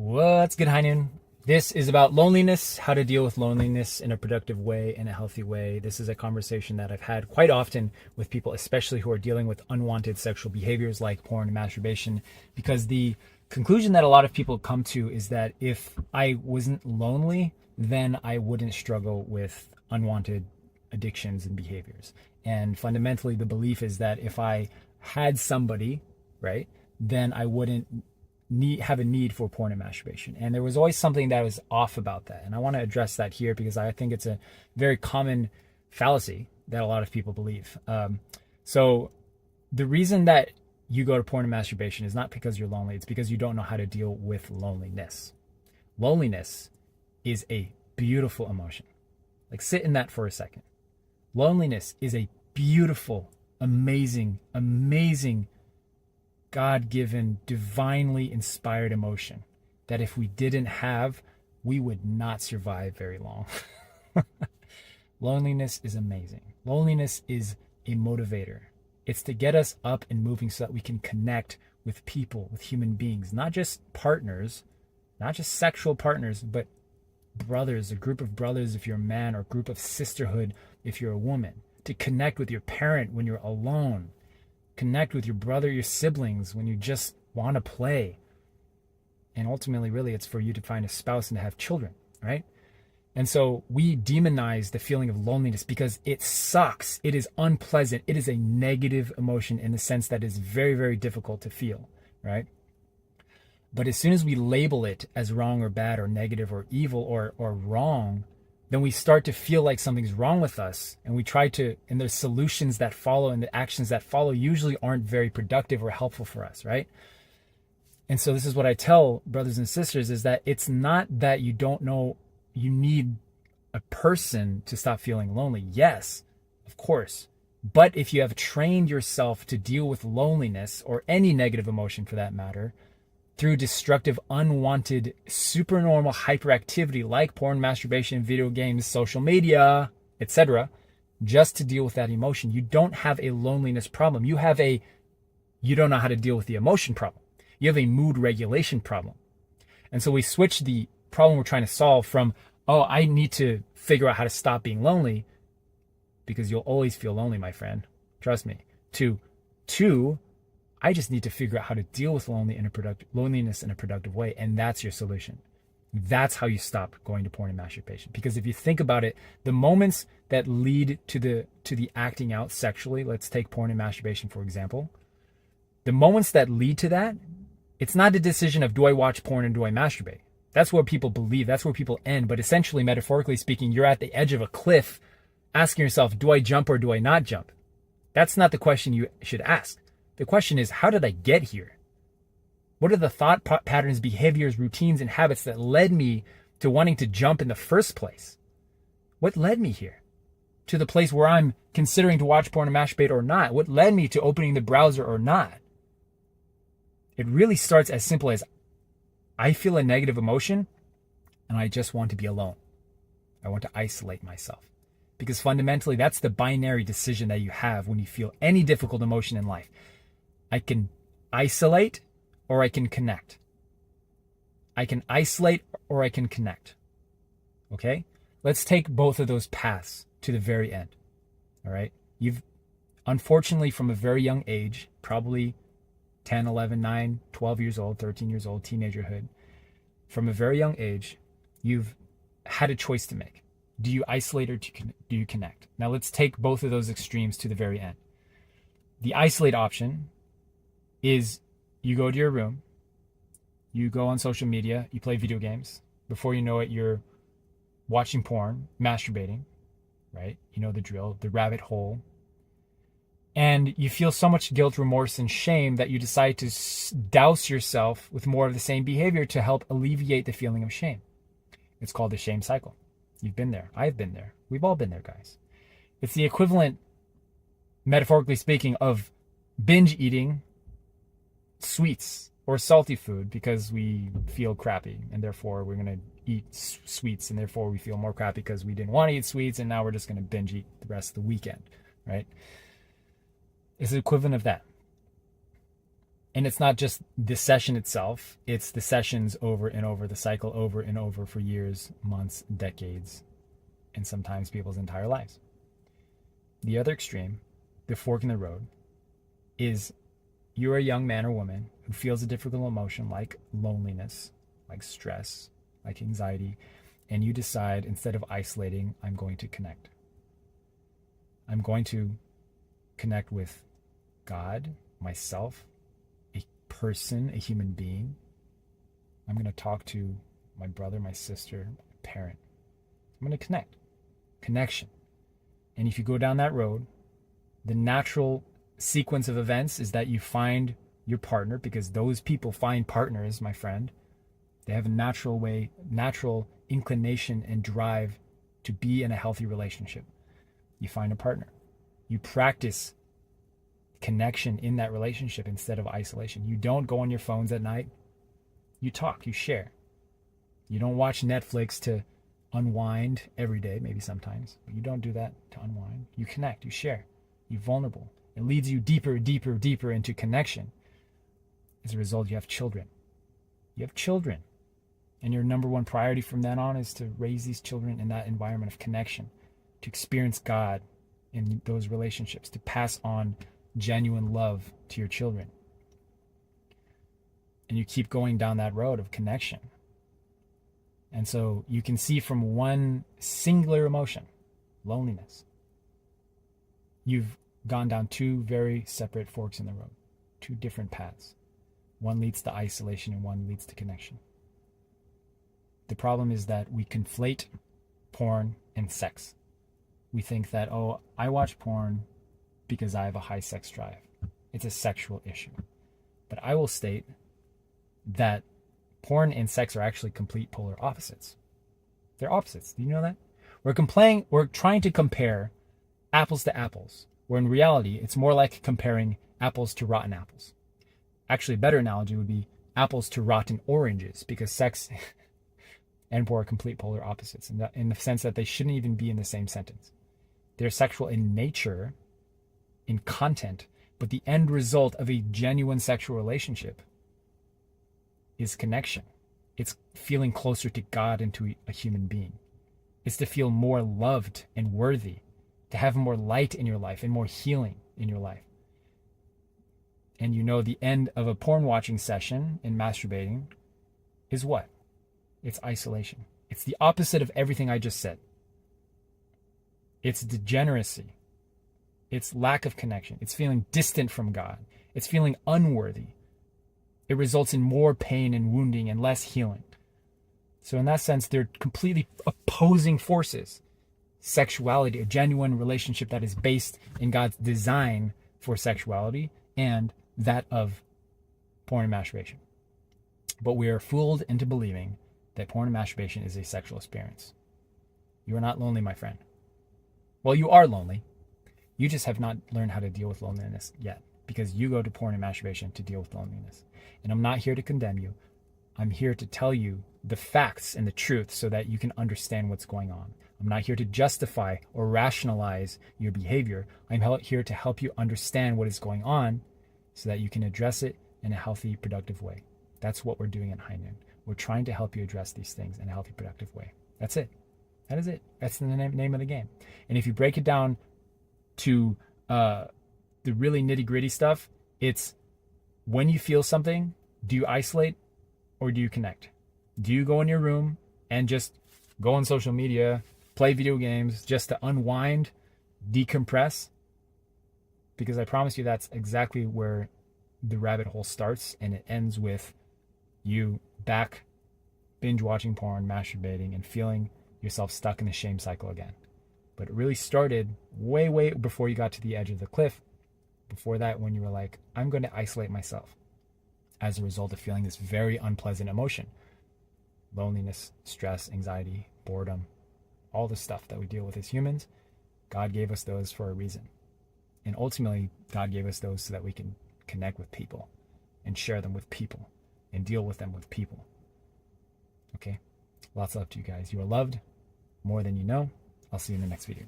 What's good, Heinen? This is about loneliness, how to deal with loneliness in a productive way, in a healthy way. This is a conversation that I've had quite often with people, especially who are dealing with unwanted sexual behaviors like porn and masturbation, because the conclusion that a lot of people come to is that if I wasn't lonely, then I wouldn't struggle with unwanted addictions and behaviors. And fundamentally, the belief is that if I had somebody, right, then I wouldn't have a need for porn and masturbation. And there was always something that was off about that. And I want to address that here because I think it's a very common fallacy that a lot of people believe. So the reason that you go to porn and masturbation is not because you're lonely. It's because you don't know how to deal with loneliness. Loneliness is a beautiful emotion. Like, sit in that for a second. Loneliness is a beautiful, amazing, God-given, divinely inspired emotion that if we didn't have, we would not survive very long. Loneliness is amazing. Loneliness is a motivator. It's to get us up and moving so that we can connect with people, with human beings, not just partners, not just sexual partners, but brothers, a group of brothers if you're a man, or a group of sisterhood if you're a woman. To connect with your parent when you're alone. Connect with your brother, your siblings when you just want to play. And ultimately, really, it's for you to find a spouse and to have children, right? And so we demonize the feeling of loneliness because it sucks. It is unpleasant. It is a negative emotion in the sense that it's very, very difficult to feel, right? But as soon as we label it as wrong or bad or negative or evil or wrong, then we start to feel like something's wrong with us, and we try to, and the solutions that follow and the actions that follow usually aren't very productive or helpful for us, right? And so this is what I tell brothers and sisters, is that it's not that you don't know you need a person to stop feeling lonely. Yes, of course. But if you have trained yourself to deal with loneliness, or any negative emotion for that matter, through destructive, unwanted, supernormal hyperactivity like porn, masturbation, video games, social media, etc., just to deal with that emotion, you don't have a loneliness problem. You don't know how to deal with the emotion problem. You have a mood regulation problem. And so we switch the problem we're trying to solve from, oh, I need to figure out how to stop being lonely, because you'll always feel lonely, my friend. Trust me. To I just need to figure out how to deal with loneliness in a productive way. And that's your solution. That's how you stop going to porn and masturbation. Because if you think about it, the moments that lead to the acting out sexually, let's take porn and masturbation, for example. The moments that lead to that, it's not a decision of, do I watch porn and do I masturbate? That's where people believe. That's where people end. But essentially, metaphorically speaking, you're at the edge of a cliff asking yourself, do I jump or do I not jump? That's not the question you should ask. The question is, how did I get here? What are the thought patterns, behaviors, routines, and habits that led me to wanting to jump in the first place? What led me here? To the place where I'm considering to watch porn and masturbate or not? What led me to opening the browser or not? It really starts as simple as, I feel a negative emotion and I just want to be alone. I want to isolate myself. Because fundamentally, that's the binary decision that you have when you feel any difficult emotion in life. I can isolate or I can connect. I can isolate or I can connect. Okay? Let's take both of those paths to the very end. All right? You've, unfortunately, from a very young age, probably 10, 11, 9, 12 years old, 13 years old, teenagerhood, from a very young age, you've had a choice to make. Do you isolate or do you connect? Now let's take both of those extremes to the very end. The isolate option is you go to your room, you go on social media, you play video games. Before you know it, you're watching porn, masturbating, right? You know the drill, the rabbit hole. And you feel so much guilt, remorse, and shame that you decide to douse yourself with more of the same behavior to help alleviate the feeling of shame. It's called the shame cycle. You've been there. I've been there. We've all been there, guys. It's the equivalent, metaphorically speaking, of binge eating sweets or salty food because we feel crappy, and therefore we're going to eat sweets, and therefore we feel more crappy because we didn't want to eat sweets, and now we're just going to binge eat the rest of the weekend, right? It's the equivalent of that. And it's not just the session itself, it's the sessions over and over, the cycle over and over for years, months, decades, and sometimes people's entire lives. The other extreme, the fork in the road, is you're a young man or woman who feels a difficult emotion like loneliness, like stress, like anxiety, and you decide, instead of isolating, I'm going to connect. I'm going to connect with God, myself, a person, a human being. I'm going to talk to my brother, my sister, my parent. I'm going to connect. Connection. And if you go down that road, the natural sequence of events is that you find your partner, because those people find partners, my friend. They have a natural inclination and drive to be in a healthy relationship. You find a partner. You practice connection in that relationship instead of isolation. You don't go on your phones at night. You talk, you share. You don't watch Netflix to unwind every day, maybe sometimes, but you don't do that to unwind. You connect, you share, you're vulnerable. It leads you deeper, deeper, deeper into connection. As a result, you have children. You have children. And your number one priority from then on is to raise these children in that environment of connection, to experience God in those relationships, to pass on genuine love to your children. And you keep going down that road of connection. And so you can see from one singular emotion, loneliness, you've gone down two very separate forks in the road, two different paths. One leads to isolation and one leads to connection. The problem is that we conflate porn and sex. We think that, oh, I watch porn because I have a high sex drive. It's a sexual issue. But I will state that porn and sex are actually complete polar opposites. They're opposites. Do you know that? We're trying to compare apples to apples, where in reality, it's more like comparing apples to rotten apples. Actually, a better analogy would be apples to rotten oranges, because sex and porn are complete polar opposites in the sense that they shouldn't even be in the same sentence. They're sexual in nature, in content, but the end result of a genuine sexual relationship is connection. It's feeling closer to God and to a human being. It's to feel more loved and worthy, to have more light in your life and more healing in your life. And you know, the end of a porn watching session and masturbating is what? It's isolation. It's the opposite of everything I just said. It's degeneracy. It's lack of connection. It's feeling distant from God. It's feeling unworthy. It results in more pain and wounding and less healing. So in that sense, they're completely opposing forces. Sexuality, a genuine relationship that is based in God's design for sexuality, and that of porn and masturbation. But we are fooled into believing that porn and masturbation is a sexual experience. You are not lonely, my friend. Well, you are lonely. You just have not learned how to deal with loneliness yet, because you go to porn and masturbation to deal with loneliness. And I'm not here to condemn you. I'm here to tell you the facts and the truth so that you can understand what's going on. I'm not here to justify or rationalize your behavior. I'm here to help you understand what is going on so that you can address it in a healthy, productive way. That's what we're doing at High Noon. We're trying to help you address these things in a healthy, productive way. That's it. That is it. That's the name of the game. And if you break it down to the really nitty-gritty stuff, it's when you feel something, do you isolate or do you connect? Do you go in your room and just go on social media, play video games just to unwind, decompress? Because I promise you that's exactly where the rabbit hole starts, and it ends with you back binge watching porn, masturbating, and feeling yourself stuck in the shame cycle again. But it really started way, way before you got to the edge of the cliff. Before that, when you were like, I'm going to isolate myself as a result of feeling this very unpleasant emotion. Loneliness, stress, anxiety, boredom, all the stuff that we deal with as humans. God gave us those for a reason. And ultimately, God gave us those so that we can connect with people and share them with people and deal with them with people. Okay? Lots of love to you guys. You are loved more than you know. I'll see you in the next video.